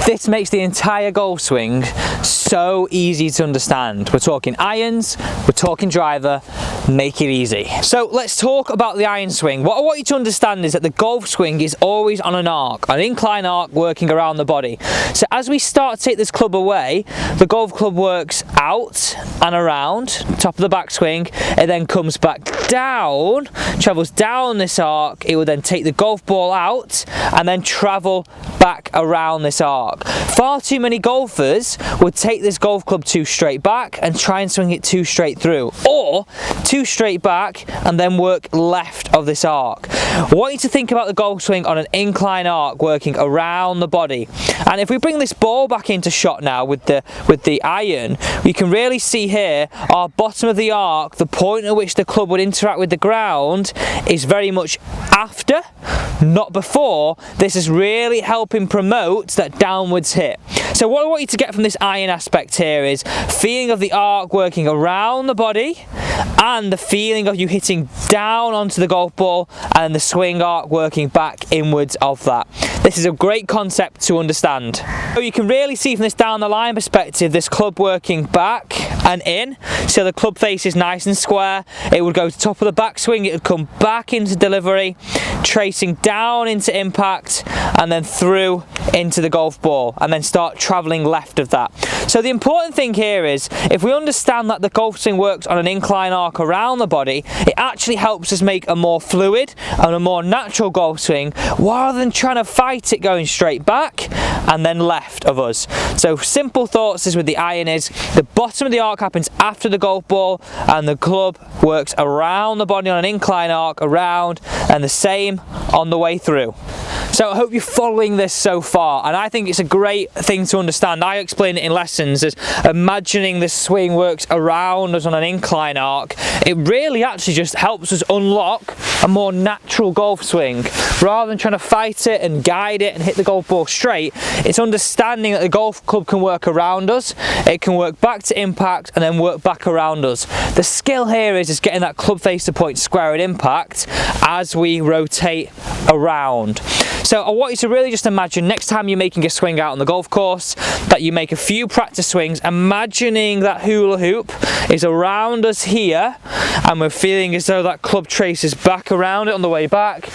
This makes the entire golf swing so easy to understand. We're talking irons, we're talking driver, make it easy. So let's talk about the iron swing. What I want you to understand is that the golf swing is always on an arc, an incline arc working around the body. So as we start to take this club away, the golf club works out and around, top of the backswing, it then comes back down, travels down this arc, it will then take the golf ball out and then travel back around this arc. Far too many golfers would take this golf club too straight back and try and swing it too straight through, or too straight back and then work left of this arc. I want you to think about the golf swing on an incline arc working around the body. And if we bring this ball back into shot now with the iron, we can really see here our bottom of the arc, the point at which the club would interact with the ground, is very much after, not before. This is really helping promote that downwards hit. So what I want you to get from this iron aspect here is feeling of the arc working around the body and the feeling of you hitting down onto the golf ball and the swing arc working back inwards of that. This is a great concept to understand. So you can really see from this down the line perspective this club working back and in. So the club face is nice and square. It would go to top of the backswing, it would come back into delivery, tracing down into impact and then through into the golf ball and then start travelling left of that. So the important thing here is if we understand that the golf swing works on an incline arc around the body, it actually helps us make a more fluid and a more natural golf swing rather than trying to fight it going straight back and then left of us. So simple thoughts is with the iron is the bottom of the arc happens after the golf ball and the club works around the body on an incline arc around, and the same on the way through. So I hope you're following this so far, and I think it's a great thing to understand. I explain it in lessons as imagining this swing works around us on an incline arc. It really actually just helps us unlock a more natural golf swing. Rather than trying to fight it and guide it and hit the golf ball straight, it's understanding that the golf club can work around us, it can work back to impact and then work back around us. The skill here is getting that club face to point square at impact as we rotate around. So I want you to really just imagine next time you're making a swing out on the golf course that you make a few practice swings, imagining that hula hoop is around us here and we're feeling as though that club traces back around it on the way back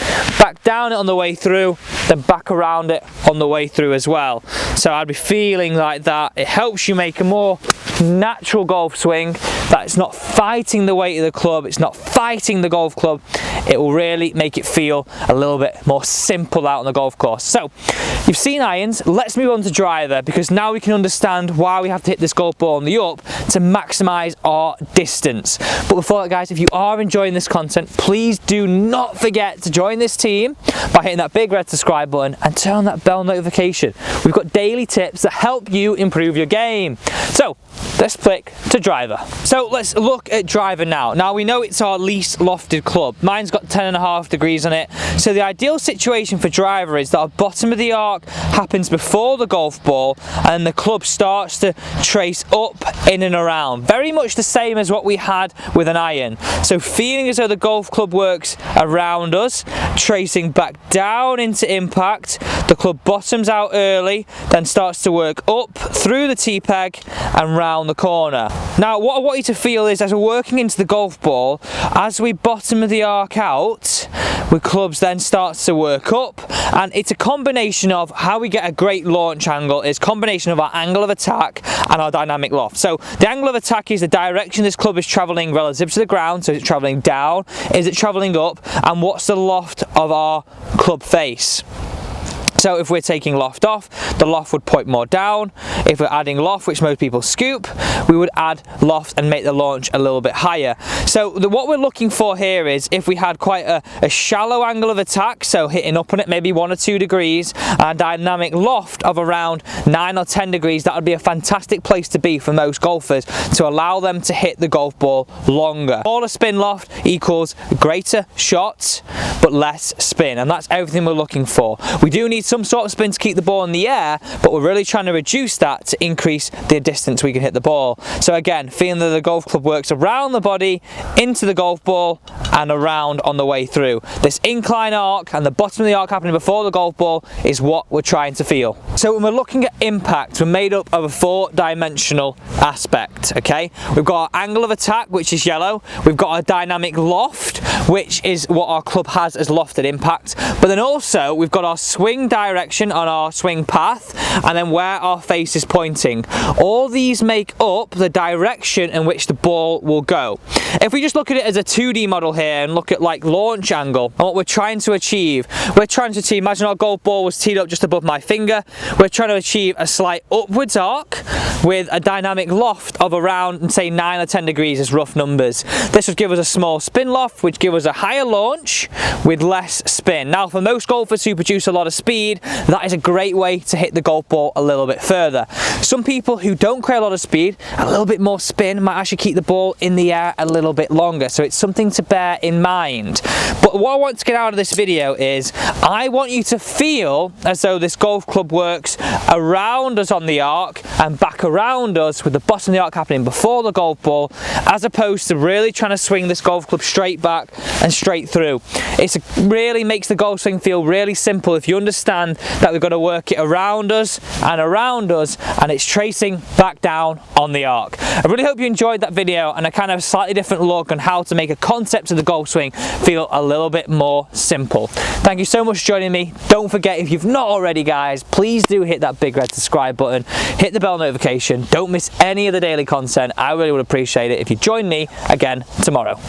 down it on the way through, then back around it on the way through as well. So I'd be feeling like that. It helps you make a more natural golf swing, that it's not fighting the weight of the club, it's not fighting the golf club. It will really make it feel a little bit more simple out on the golf course. So you've seen irons, let's move on to driver, because now we can understand why we have to hit this golf ball on the up to maximise our distance. But before that, guys, if you are enjoying this content, please do not forget to join this team by hitting that big red subscribe button and turn on that bell notification. We've got daily tips that help you improve your game. So let's flick to driver. So let's look at driver now. Now we know it's our least lofted club. Mine's got 10.5 degrees on it. So the ideal situation for driver is that our bottom of the arc happens before the golf ball and the club starts to trace up, in and around. Very much the same as what we had with an iron. So feeling as though the golf club works around us, tracing back down into impact, the club bottoms out early, then starts to work up through the tee peg and round the corner. Now what I want you to feel is as we're working into the golf ball, as we bottom of the arc out, with clubs then starts to work up, and it's a combination of how we get a great launch angle is combination of our angle of attack and our dynamic loft. So the angle of attack is the direction this club is travelling relative to the ground. So is it travelling down, is it travelling up, and what's the loft of our club face? So if we're taking loft off, the loft would point more down. If we're adding loft, which most people scoop, we would add loft and make the launch a little bit higher. So what we're looking for here is if we had quite a shallow angle of attack, so hitting up on it maybe 1 or 2 degrees, and a dynamic loft of around 9 or 10 degrees, that would be a fantastic place to be for most golfers to allow them to hit the golf ball longer. Smaller spin loft equals greater shots, but less spin, and that's everything we're looking for. We do need some sort of spin to keep the ball in the air, but we're really trying to reduce that to increase the distance we can hit the ball. So again, feeling that the golf club works around the body, into the golf ball, and around on the way through. This incline arc and the bottom of the arc happening before the golf ball is what we're trying to feel. So when we're looking at impact, we're made up of a 4-dimensional aspect, okay? We've got our angle of attack, which is yellow. We've got our dynamic loft, which is what our club has as lofted impact. But then also we've got our swing direction on our swing path, and then where our face is pointing. All these make up the direction in which the ball will go. If we just look at it as a 2D model here and look at like launch angle and what we're trying to achieve, imagine our golf ball was teed up just above my finger. We're trying to achieve a slight upwards arc with a dynamic loft of around, say, 9 or 10 degrees as rough numbers. This would give us a small spin loft, which give us a higher launch with less spin. Now, for most golfers who produce a lot of speed, that is a great way to hit the golf ball a little bit further. Some people who don't create a lot of speed, a little bit more spin might actually keep the ball in the air a little bit longer. So it's something to bear in mind. But what I want to get out of this video is I want you to feel as though this golf club works around us on the arc and back around us with the bottom of the arc happening before the golf ball, as opposed to really trying to swing this golf club straight back and straight through. It really makes the golf swing feel really simple if you understand that we've got to work it around us, and it's tracing back down on the arc. I really hope you enjoyed that video and a kind of slightly different look on how to make a concept of the golf swing feel a little bit more simple. Thank you so much for joining me. Don't forget, if you've not already, guys, please do hit that big red subscribe button, hit the bell notification, don't miss any of the daily content. I really would appreciate it if you join me again tomorrow.